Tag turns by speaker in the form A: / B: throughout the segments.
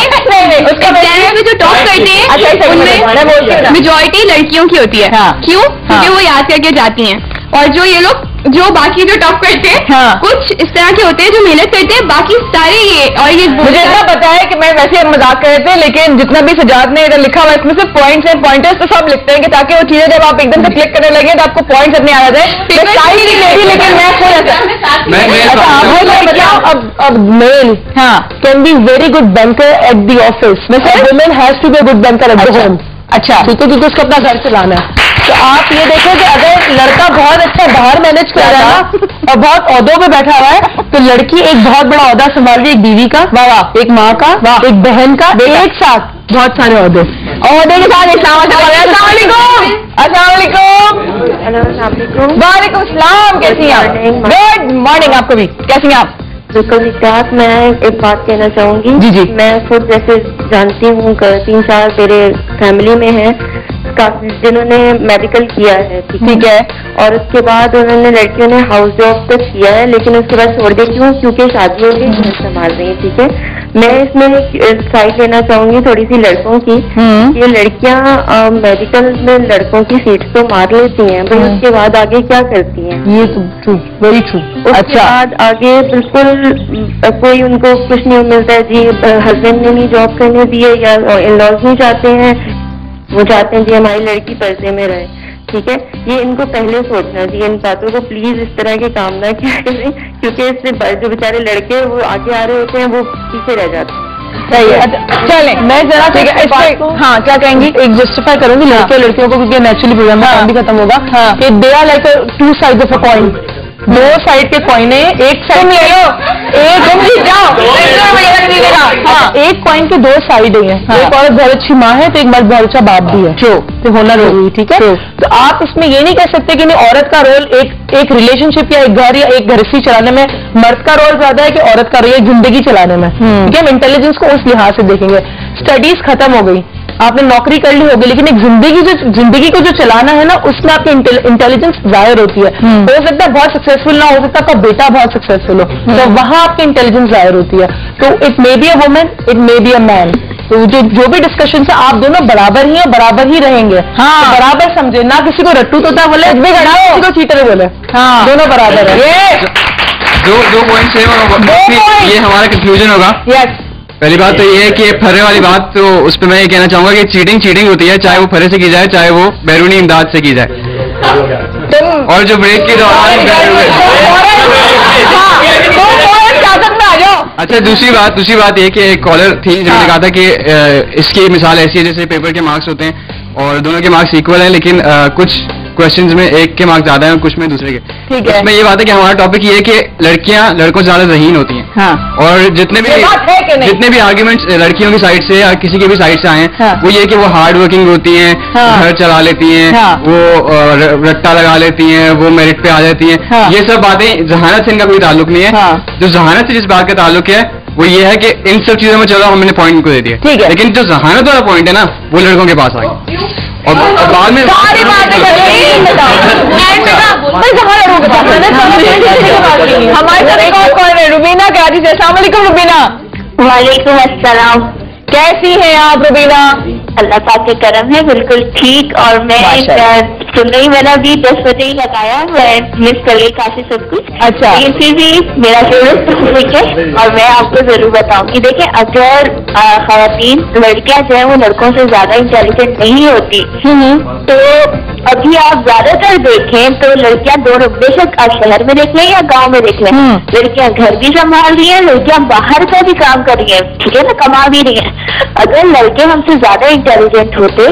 A: नहीं उसका में जो टॉप करते हैं उनमें मेजॉरिटी लड़कियों की होती है। क्यों? क्योंकि वो याद करके जाती हैं, और जो ये लोग जो बाकी जो टॉप करते हैं कुछ इस तरह के होते हैं जो मेहनत करते हैं, बाकी सारे ये और ये
B: मुझे इतना पता है कि मैं वैसे मजाक कर रहे थे, लेकिन जितना भी सजाद ने इधर लिखा हुआ है इसमें से पॉइंट्स हैं, पॉइंटर्स तो सब लिखते हैं कि ताकि वो चीजें जब आप एकदम से क्लिक करने लगे तो आपको पॉइंट्स अपने आ जाए। लेकिन मैं अब male can be very good banker at the office, women has to be good banker at the home. अच्छा, ठीक है, क्योंकि उसको अपना घर चलाना है। तो आप ये देखो कि अगर लड़का बहुत अच्छा बाहर मैनेज कर रहा है ना और बहुत औहदों पे बैठा हुआ है, तो लड़की एक बहुत बड़ा औहदा संभाल रही है, एक बीवी का, वाह, एक माँ का, एक बहन का, एक साथ बहुत सारे औहदे के साथ। वालेकुम सलाम, कैसी हैं आप? गुड मॉर्निंग आपको भी, कैसी हैं आप?
C: बिल्कुल ठीक। मैं एक बात कहना चाहूंगी। जी जी। मैं खुद जैसे जानती हूँ 3 साल मेरे फैमिली में है काफी जिन्होंने मेडिकल किया है, ठीक है, और उसके बाद उन्होंने लड़कियों ने हाउस जॉब तो किया है लेकिन उसके बाद छोड़ दिया। क्यों? क्योंकि शादी हो गई, घर संभाल रही है, ठीक है। मैं इसमें साइड लेना चाहूंगी थोड़ी सी लड़कों की। ये लड़कियां मेडिकल में लड़कों की सीट्स तो मार लेती हैं, भाई उसके बाद आगे क्या करती हैं? ये तो ट्रू, वेरी ट्रू। उसके बाद आगे बिल्कुल कोई उनको कुछ नहीं मिलता है जी, हस्बैंड ने नहीं जॉब करने दी है या इन-लॉज नहीं चाहते हैं, वो चाहते हैं जी हमारी लड़की पर्दे में रहे, ठीक है। ये इनको पहले सोचना चाहिए, इन बातों को प्लीज इस तरह के काम ना किया करें, क्योंकि इससे जो बेचारे लड़के वो आगे आ रहे होते हैं वो पीछे रह जाते हैं।
B: सही है, चले मैं जरा ठीक है इसको हाँ क्या कहेंगी एक जस्टिफाई करूंगी लड़के लड़कियों को, क्योंकि नेचुरली प्रोग्राम का काम भी खत्म होगा कि they are like 2 side of a coin, 2 side के कॉइन है, एक साइड ले लो, एक कॉइन के 2 साइड हैं। एक औरत बहुत अच्छी माँ है तो एक मर्द बहुत अच्छा बाप भी है, तो होना जरूरी, ठीक है। तो आप इसमें ये नहीं कह सकते कि नहीं औरत का रोल एक रिलेशनशिप या एक घर या एक गृहस्थी चलाने में मर्द का रोल ज्यादा है कि औरत का रोल एक जिंदगी चलाने में, ठीक है। हम इंटेलिजेंस को उस लिहाज से देखेंगे। स्टडीज खत्म हो गई, आपने नौकरी कर ली होगी, लेकिन एक जिंदगी को जो चलाना है ना उसमें आपकी इंटेलिजेंस जाहिर होती है। हो सकता है बहुत सक्सेसफुल ना हो सकता आपका बेटा बहुत सक्सेसफुल हो, तो वहां आपकी इंटेलिजेंस जाहिर होती है। तो it may be a woman, it may be a man. तो जो भी डिस्कशन है आप दोनों बराबर ही हैं, बराबर ही रहेंगे। हाँ, तो बराबर समझे ना, किसी को रट्टू तोता बोले, किसी को चीटर बोले, हाँ दोनों बराबर है। ये
D: दो पॉइंट्स है, ये हमारा कंफ्यूजन होगा। यस, पहली बात तो ये है कि फर्रे वाली बात, तो उस पर मैं ये कहना चाहूंगा कि चीटिंग होती है, चाहे वो फर्रे से की जाए चाहे वो बैरूनी इमदाद से की जाए। और जो ब्रेक के दौरान अच्छा दूसरी बात ये कि एक कॉलर थी जिन्होंने कहा था कि इसकी मिसाल ऐसी है जैसे पेपर के मार्क्स होते हैं और दोनों के मार्क्स इक्वल हैं, लेकिन कुछ क्वेश्चंस में एक के मार्क्स ज्यादा हैं कुछ में दूसरे के। ठीक है, इसमें ये बात है कि हमारा टॉपिक ये है कि लड़कियां लड़कों से ज्यादा ज़हीन होती हैं। हाँ। और जितने भी आर्ग्यूमेंट्स लड़कियों की साइड से या किसी की भी साइड से आए हैं, हाँ। वो ये कि वो हार्ड वर्किंग होती हैं, हाँ। घर चला लेती हैं, हाँ। वो रट्टा लगा लेती हैं, वो मेरिट पे आ जाती हैं, हाँ। ये सब बातें जहानत से इनका कोई ताल्लुक नहीं है। हाँ। जो जहानत से जिस बात का ताल्लुक है वो ये है कि इन सब चीजों में चलो हमने पॉइंट को दे दिया, ठीक है, लेकिन जो जहानत वाला पॉइंट है ना वो लड़कों के पास आ गया और बाद में सारी बातें हमारे साथ एक और कौन है? रुबीना कयाची से। अस्सलाम वालेकुम रुबीना।
C: वालेकुम अस्सलाम।
B: कैसी हैं आप रुबीना?
C: अल्लाह पाक के करम है, बिल्कुल ठीक। और मैं सुन रही, मैंने अभी 10 बजे ही लगाया, मैं मिस कर गई काफी सब कुछ। अच्छा, लेकिन फिर भी मेरा फेवरेट टॉपिक है और मैं आपको जरूर बताऊंगी। देखिए, अगर खवातीन लड़कियां जो है वो लड़कों से ज्यादा इंटेलिजेंट नहीं होती तो अभी आप ज्यादातर देखें तो लड़कियां दोनों, बेशक आप शहर में देख लें या गांव में देख लें, लड़कियां घर भी संभाल रही है, लड़कियां बाहर का भी काम कर रही है, ठीक है ना, कमा भी रही है। अगर लड़के हमसे ज्यादा इंटेलिजेंट होते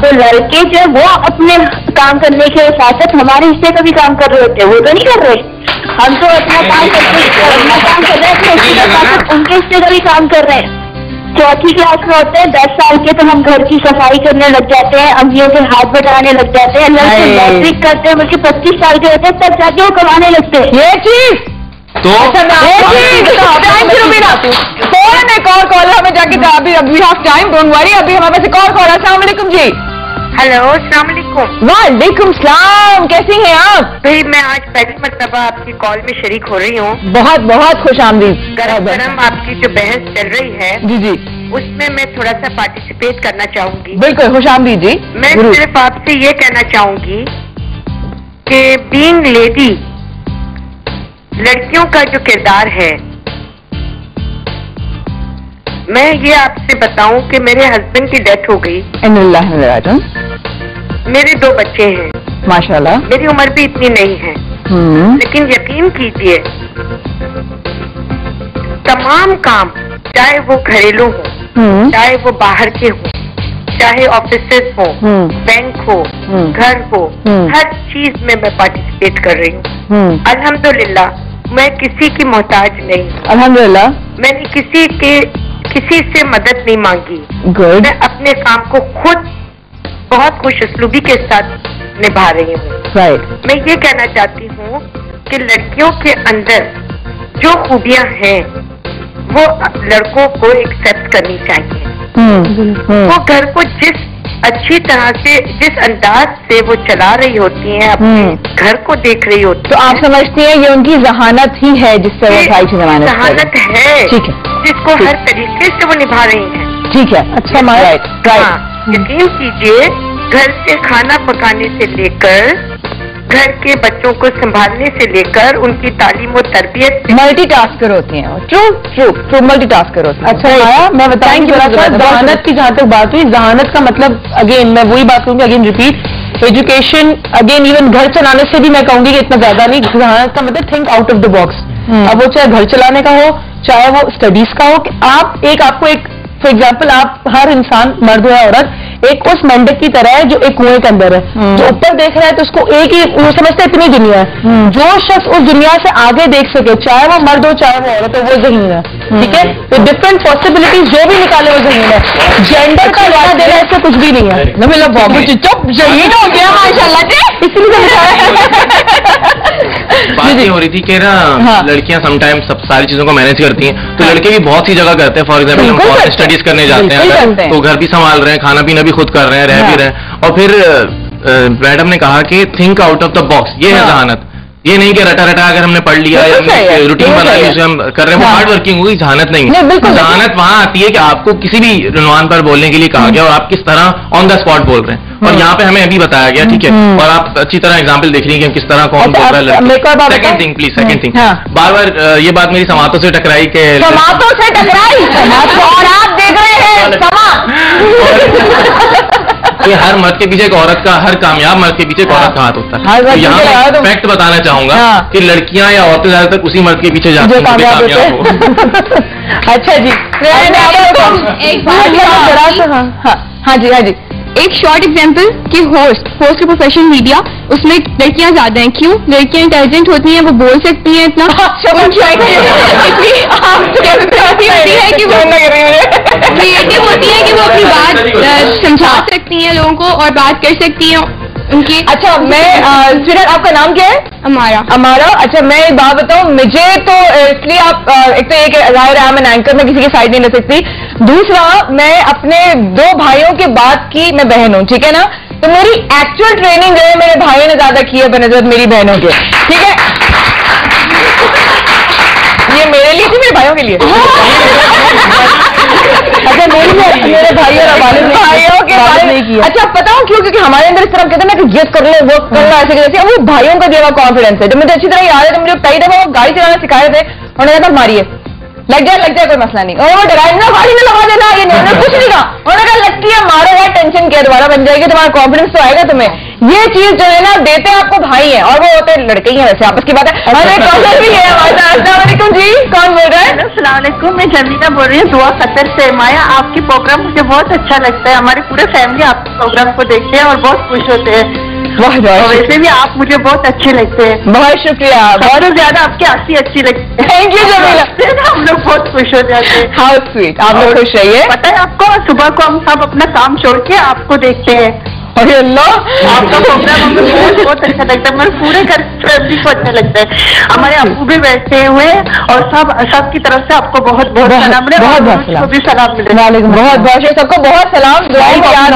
C: तो लड़के जो वो अपने काम करने के साथ साथ हमारे हिस्से का भी काम कर रहे होते, वो तो नहीं कर रहे। हम तो अपना काम कर रहे हैं, उनके हिस्से का भी काम कर रहे हैं। चौथी क्लास में होते हैं 10 साल के तो हम घर की सफाई करने लग जाते हैं, अम्मियों के हाथ बटाने लग जाते हैं। लड़के मैट्रिक करते हैं, बल्कि 25 साल के होते हैं तब जाके वो कमाने लगते हैं। ये चीज
D: तो
B: फोन एक और कॉल हमें जाके अभी टाइम, डोंट वरी, अभी हमारे पास एक और कॉल। अस्सलाम वालेकुम जी।
E: हेलो, अस्सलाम वालेकुम।
B: वालेकुम सलाम, कैसी हैं आप?
E: भाई मैं आज पहली मरतबा आपकी कॉल में शरीक हो रही हूँ।
B: बहुत बहुत खुश आमदीद।
E: गरम आपकी जो बहस चल रही है
B: जी जी,
E: उसमें मैं थोड़ा सा पार्टिसिपेट करना चाहूंगी।
B: बिल्कुल, खुश आमदीद जी।
E: मैं सिर्फ आपसे ये कहना चाहूंगी कि बीइंग लेडी, लड़कियों का जो किरदार है, मैं ये आपसे बताऊं कि मेरे हस्बैंड की डेथ हो गई। मेरे 2 बच्चे हैं
B: माशाल्लाह।
E: मेरी उम्र भी इतनी नहीं है, लेकिन यकीन कीजिए तमाम काम, चाहे वो घरेलू हो, चाहे वो बाहर के हो, चाहे ऑफिसेज हो, बैंक हो, घर हो, हर चीज में मैं पार्टिसिपेट कर रही हूँ। अल्हम्दुलिल्लाह मैं किसी की मोहताज नहीं।
B: अल्हम्दुलिल्लाह मैंने
E: किसी से मदद नहीं मांगी।
B: Good.
E: मैं अपने काम को खुद बहुत खुशउस्लूबी के साथ निभा रही हूँ।
B: Right.
E: मैं ये कहना चाहती हूँ कि लड़कियों के अंदर जो खूबियाँ हैं वो लड़कों को एक्सेप्ट करनी चाहिए। वो घर को जिस अच्छी तरह से, जिस अंदाज से वो चला रही होती हैं, अपने घर को देख रही होती
B: तो आप समझती हैं ये उनकी जहानत ही है जिससे वो भाई की
E: जहानत है,
B: ठीक है,
E: जिसको हर तरीके से वो निभा रही हैं।
B: ठीक है, अच्छा राइट।
E: यकीन कीजिए घर से खाना पकाने से लेकर घर के बच्चों को संभालने से लेकर उनकी तालीम और तरबियत,
B: मल्टीटास्कर होती हैं। ट्रू मल्टीटास्कर होती हैं। अच्छा माया, मैं बताऊंगी जहानत की जहाँ तक बात हुई, जहानत का मतलब अगेन मैं वही बात करूंगी, again repeat, education, again even घर चलाने से भी मैं कहूंगी कि इतना ज्यादा नहीं। जहानत का मतलब think out of the box. अब वो चाहे घर चलाने का हो, चाहे वो स्टडीज का हो, कि आपको एक फॉर एग्जाम्पल, आप हर इंसान, मर्द या औरत, एक उस मेंढक की तरह है जो एक कुएं के अंदर है। जो ऊपर देख रहा है तो उसको एक ही वो समझता है इतनी दुनिया है। जो शख्स उस दुनिया से आगे देख सके, चाहे वो मर्द हो चाहे वो औरत हो, वो ज़हीन है। ठीक है, तो डिफरेंट पॉसिबिलिटीज जो भी निकाले वो ज़हीन है। जेंडर का लेना देना इससे कुछ भी नहीं है। चुप ज़हीन हो गया माशाल्लाह, इसलिए
F: बात ये हो रही थी कि ना लड़कियां समटाइम्स सब सारी चीजों को मैनेज करती हैं, तो लड़के भी बहुत सी जगह करते हैं। फॉर एग्जाम्पल हम स्टडीज करने जाते हैं तो घर भी संभाल रहे हैं, खाना पीना भी खुद कर रहे हैं, रह भी रहे हैं। और फिर मैडम ने कहा कि think out of the box, ये है जहानत। ये नहीं कि रटा अगर हमने पढ़ लिया या रूटीन बना ली उसे हम कर रहे हैं, वो हार्ड वर्किंग होगी, जहानत नहीं है। जहानत वहां आती है कि आपको किसी भी नुनवान पर बोलने के लिए कहा गया और आप किस तरह ऑन द स्पॉट बोल रहे हैं, और यहाँ पे हमें अभी बताया गया, ठीक है, और आप अच्छी तरह एग्जाम्पल देख रही हैं कि किस तरह कौन बोल रहा है। Second thing please, second thing, बार बार ये बात मेरी समातों से टकराई के
B: और आप देख रहे हैं
F: कि हर मर्द के पीछे एक औरत का, हर कामयाब मर्द के पीछे एक औरत का हाथ होता है। तो यहाँ मैं फैक्ट बताना चाहूंगा कि लड़कियां या औरतें ज्यादातर उसी मर्द के पीछे जाती हैं कामयाब हो।
B: अच्छा जी, हाँ जी,
A: एक शॉर्ट एग्जांपल कि होस्ट का प्रोफेशन मीडिया, उसमें लड़कियां ज्यादा हैं। क्यों? लड़कियां इंटेलिजेंट होती हैं, वो बोल सकती हैं इतना, क्रिएटिव होती है कि वो अपनी बात समझा सकती हैं लोगों को और बात कर सकती हैं उनकी।
B: अच्छा, मैं फिर आपका नाम क्या है? अमारा। अच्छा, मैं एक बात बताऊं, मुझे तो इसलिए आप एक तो एक जाहिर है मैं एंकर में किसी की साइड नहीं ले सकती, दूसरा मैं अपने 2 भाइयों के बाद की मैं बहन हूं, ठीक है ना, तो मेरी एक्चुअल ट्रेनिंग जो है मेरे भाइयों ने ज्यादा की है बनस्बत मेरी बहनों के, ठीक है। ये मेरे लिए थी, मेरे भाइयों के लिए। अच्छा, मेरे भाई और भाइयों के बारे में किया। अच्छा, पता हूँ क्यों? क्योंकि हमारे अंदर इस तरह कहते हैं ना कि ये कर लो, वो कर लो, ऐसे कैसे, वो भाइयों का दिया हुआ कॉन्फिडेंस है। जब मुझे अच्छी तरह याद है, तो मुझे पहली दफा वो गाड़ी चलाना सिखाए थे, उन्होंने कहा मारिए, लग जाए कोई मसला नहीं, और वो डराए ना, गाड़ी में लगा देना, ये नहीं, कुछ नहीं कहा, उन्होंने कहा लगती है मारो यार, टेंशन क्या, दोबारा बन जाएगी, तुम्हारा कॉन्फिडेंस तो आएगा तुम्हें। ये चीज जो है ना देते हैं आपको भाई है, और वो होते हैं लड़के ही हैं, वैसे आपस की बात है। और एक कॉलर भी है हमारे साथ। अस्सलाम वालेकुम जी, कौन बोल रहा है?
C: अस्सलाम वालेकुम, मैं जमीला बोल रही हूँ दुआ कतर से। माया, आपकी प्रोग्राम मुझे बहुत अच्छा लगता है, हमारी पूरे फैमिली आपके प्रोग्राम को देखते हैं और बहुत खुश होते हैं। वैसे भी आप मुझे बहुत अच्छे लगते हैं।
B: बहुत शुक्रिया।
C: बहुत ज्यादा आपकी हंसी अच्छी लगती है।
B: Thank you Jamila.
C: हम लोग बहुत खुश हो जाते हैं।
B: हाउ स्वीट, आप लोग खुश रहिए।
C: पता है आपको, सुबह को हम सब अपना काम छोड़ के आपको देखते हैं।
B: अरे अल्लाह,
C: आपका प्रोग्राम हमें बहुत अच्छा लगता है, हमारे पूरे घर फैमिली को अच्छा लगता है। हमारे अब्बू भी बैठे हुए और सब की तरफ से आपको बहुत बहुत सलाम मिले, बहुत भी सलाम मिले।
B: बहुत बहुत सबको बहुत सलाम। दुआओं में याद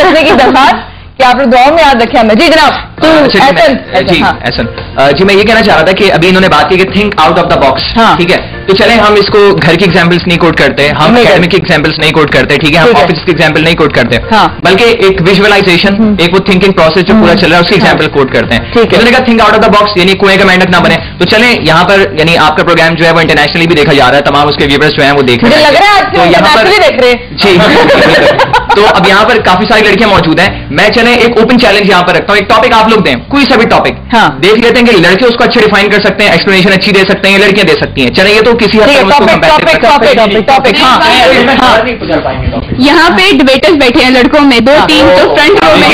B: रखने की दरखास्त کہ آپ نے دعا میں یاد رکھے ہمیں. جی جناب.
G: جی احسن جی میں یہ کہنا چاہ رہا تھا کہ ابھی انہوں نے بات کی کہ think out of the box. ٹھیک ہے, تو چلیں ہم اس کو گھر کی ایگزامپلس نہیں کوٹ کرتے, ہم اکیڈمک کی ایگزامپلس نہیں کوٹ کرتے, ٹھیک ہے, ہم آفس کی ایگزامپل نہیں کوٹ کرتے, بلکہ ایک ویژوائزیشن, ایک وہ تھنکنگ پروسیس جو پورا چل رہا ہے اس کی ایگزامپل کوٹ کرتے ہیں. انہوں نے کہا think out of the box یعنی کنویں کا مینڈک نہ بنے. تو چلیں یہاں پر یعنی آپ کا پروگرام جو ہے وہ انٹرنیشنلی بھی دیکھا جا رہا ہے, تمام اس کے ویورز جو ہیں وہ دیکھ رہے ہیں, تو یہاں پر جی تو اب یہاں پر کافی ساری لڑکیاں موجود ہیں. میں چلیں ایک اوپن چیلنج یہاں پر رکھتا ہوں, ایک ٹاپک آپ لوگ دیں, کوئی سا بھی ٹاپک دیکھ لیتے ہیں کہ لڑکے اس کو اچھے ڈیفائن کر سکتے ہیں, ایکسپلینیشن اچھی دے سکتے ہیں, لڑکیاں دے سکتی ہیں. چلیں یہ تو کسی
A: یہاں پہ ڈبیٹرز بیٹھے ہیں لڑکوں میں 2-3 تو فرنٹ رو میں,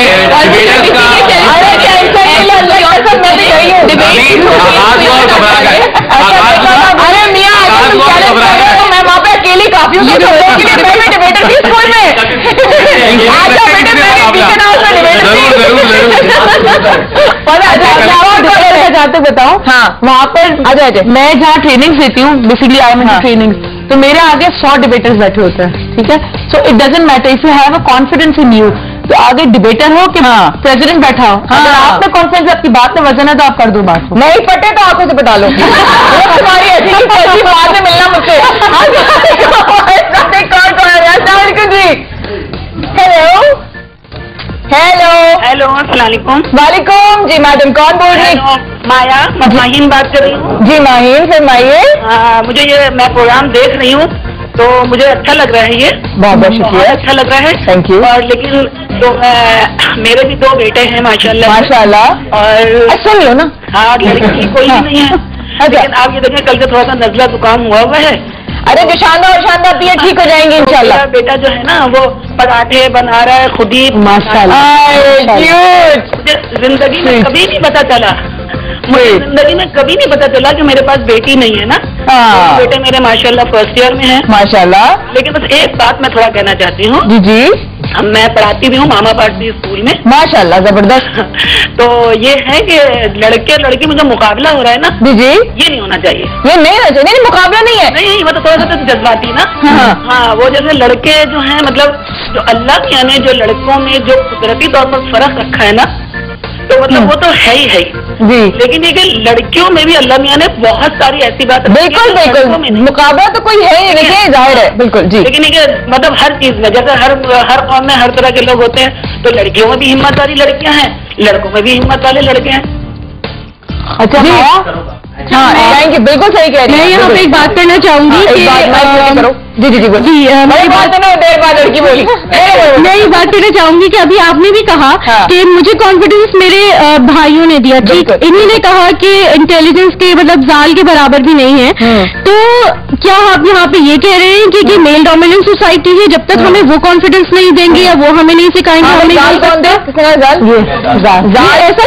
B: میں وہاں پہ اکیلی کافی ہوں بتاؤ. ہاں وہاں پر میں جہاں ٹریننگ دیتی ہوں, بیسکلی آئی ایم ٹریننگ, تو میرے آگے 100 ڈبیٹرز بیٹھے ہوتے ہیں. ٹھیک ہے, so it doesn't matter if you have a confidence in you, تو آگے ڈبیٹر ہو کہ پریزیڈنٹ بیٹھا ہو, اگر آپ میں کانفیڈینس آپ کی بات میں وزن ہے تو آپ کر دو بات, نہیں پٹے تو آپ اسے بتا لو. تمہاری ایسی بات میں ملنا مجھ سے. ہیلو ہیلو
E: ہیلو السلام علیکم.
B: وعلیکم. جی میڈم کون بول رہی؟
E: مایا, میں ماہین بات کر رہی ہوں.
B: جی ماہین فرمائیے.
E: مجھے یہ میں پروگرام دیکھ رہی ہوں تو مجھے اچھا لگ رہا ہے, یہ
B: بہت بہت شکریہ,
E: اچھا لگ رہا ہے.
B: Thank you.
E: اور لیکن تو میرے بھی 2 بیٹے ہیں ماشاء اللہ
B: ماشاء اللہ,
E: اور
B: اچھا نہیں ہو نا.
E: ہاں لڑکی کوئی نہیں ہے, لیکن آپ یہ دیکھیں کل سے تھوڑا سا نزلہ زکام ہوا ہے.
B: ارے جو شاندار پیے ٹھیک ہو جائیں گے انشاءاللہ.
E: بیٹا جو ہے نا وہ پراٹھے بنا رہا ہے خود ہی
B: ماشاء اللہ.
E: مجھے زندگی میں کبھی نہیں پتا چلا, مجھے زندگی میں کبھی نہیں پتا چلا کہ میرے پاس بیٹی نہیں ہے نا. بیٹے میرے ماشاء اللہ فرسٹ ایئر میں ہیں
B: ماشاء اللہ.
E: لیکن بس ایک بات میں تھوڑا کہنا چاہتی ہوں.
B: جی جی.
E: میں پڑھاتی بھی ہوں ماما پارٹی اسکول میں
B: ماشاء اللہ, زبردست.
E: تو یہ ہے کہ لڑکے لڑکی میں جو مقابلہ ہو رہا ہے نا,
B: جی جی,
E: یہ نہیں ہونا چاہیے.
B: یہ نہیں ہونا چاہیے, نہیں مقابلہ نہیں ہے.
E: نہیں مطلب تھوڑا سا جذباتی نا. ہاں وہ جیسے لڑکے جو ہیں مطلب جو اللہ میاں نے جو لڑکوں میں جو قدرتی طور پر فرق رکھا ہے نا, تو مطلب وہ تو ہے ہی ہے
B: جی,
E: لیکن یہ کہ لڑکیوں میں بھی اللہ میاں نے بہت ساری ایسی بات.
B: بالکل بالکل, مقابلہ تو کوئی ہے ہی نہیں, ظاہر ہے بالکل. جی
E: لیکن یہ کہ مطلب ہر چیز میں جیسے ہر قوم میں ہر طرح کے لوگ ہوتے ہیں, تو لڑکیوں میں بھی ہمت والی لڑکیاں ہیں, لڑکوں میں بھی ہمت والے لڑکے ہیں.
B: اچھا ہاں تھینک یو, بالکل صحیح کہہ رہی ہیں.
A: میں یہاں پہ ایک بات کرنا چاہوں گی.
B: جی جی جی میں بات لڑکی بولی,
A: میں یہ بات کرنا چاہوں گی کہ ابھی آپ نے بھی کہا کہ مجھے کانفیڈینس میرے بھائیوں نے دیا. انہوں نے کہا کہ انٹیلیجنس کے مطلب زال کے برابر بھی نہیں ہے, تو کیا آپ یہاں پہ یہ کہہ رہے ہیں کہ میل ڈومیننٹ سوسائٹی ہے, جب تک ہمیں وہ کانفیڈینس نہیں دیں گے یا وہ ہمیں نہیں سکھائیں گے ہمیں ایسا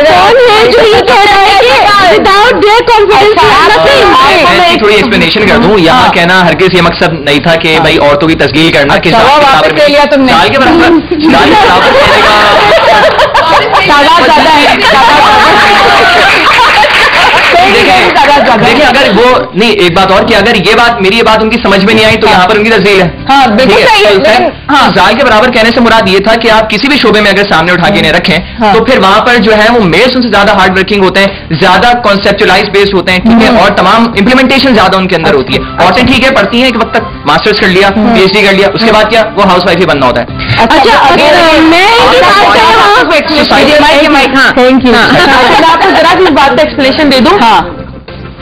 A: کون ہے جو یہ کہہ رہا ہے کہ وداؤٹ دیئر کانفیڈینس.
G: میں تھوڑی ایکسپلینیشن کر دوں. یہاں کہنا ہرگز یہ مقصد نہیں تھا کہ بھائی عورتوں کی تسلیل کرنا کہ سال کے برابر دیکھیں اگر وہ نہیں, ایک بات اور کہ اگر یہ بات میری یہ بات ان کی سمجھ میں نہیں آئی تو یہاں پر ان کی تسلیل ہے. زال کے برابر کہنے سے مراد یہ تھا کہ آپ کسی بھی شعبے میں اگر سامنے اٹھا کے انہیں رکھیں تو پھر وہاں پر جو ہے وہ میلس ان سے زیادہ ہارڈ ورکنگ ہوتے ہیں, زیادہ کانسیپچلائز بیسڈ ہوتے ہیں, ٹھیک ہے, اور تمام امپلیمنٹیشن زیادہ ان کے اندر ہوتی ہے. عورتیں ٹھیک ہے پڑھتی ہیں ایک وقت تک, ماسٹرز کر لیا, پی ایچ ڈی کر لیا, اس کے بعد کیا وہ ہاؤس وائف ہی بننا ہوتا ہے.
B: آپ کو ذرا سی بات کا ایکسپلینیشن دے دوں.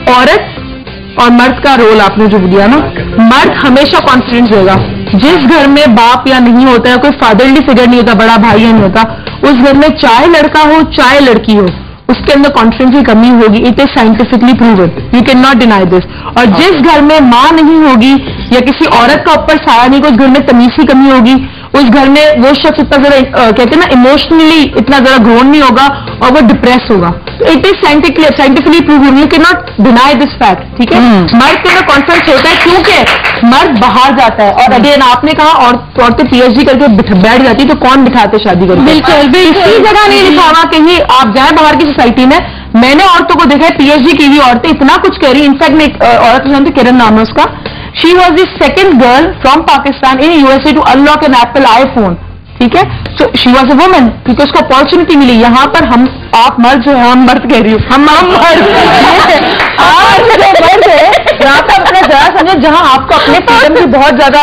B: عورت اور مرد کا رول آپ نے جو دیا نا, مرد ہمیشہ کانفیڈنس ہوگا. جس گھر میں باپ یا نہیں ہوتا ہے, کوئی فادرلی فگر نہیں ہوتا, بڑا بھائی نہیں ہوتا, اس گھر میں چاہے لڑکا ہو چاہے لڑکی ہو, اس کے اندر کانفیڈنس کی کمی ہوگی. It is scientifically proven, you can not deny this. اور جس گھر میں ماں نہیں ہوگی یا کسی عورت کا اوپر سایہ نہیں, اس گھر میں تمیز کی کمی ہوگی, اس گھر میں وہ شخص اتنا ذرا کہتے ہیں نا ایموشنلی اتنا ذرا گرون نہیں ہوگا اور وہ ڈپریس ہوگا. It is scientifically proven, you can not deny this fact. ٹھیک ہے, مرد کے اندر کانفیڈنس ہوتا ہے کیونکہ مرد باہر جاتا ہے. اور اگین آپ نے کہا عورتیں پی ایچ ڈی کر کے بیٹھ جاتی, تو کون بٹھاتے شادی کر کے؟ بالکل اسی جگہ نہیں دکھاوا کہیں آپ جائیں باہر کی سوسائٹی میں نے عورتوں کو دیکھا ہے پی ایچ ڈی کی ہوئی عورتیں اتنا کچھ کہہ رہی. انفیکٹ میں ایک عورت جانتی, کرن نام ہے اس کا, she was the second girl from Pakistan in USA to unlock an Apple iPhone. ٹھیک ہے, so she was a woman, क्योंकि उसको अपॉर्चुनिटी मिली। यहाँ पर हम, आप मर्द जो है, हम मर्द कह रही हूँ, हम मर्द आज जो मर्द है यहाँ पर अपना जरा समझे, जहाँ आपको अपने फ्रीडम की बहुत ज्यादा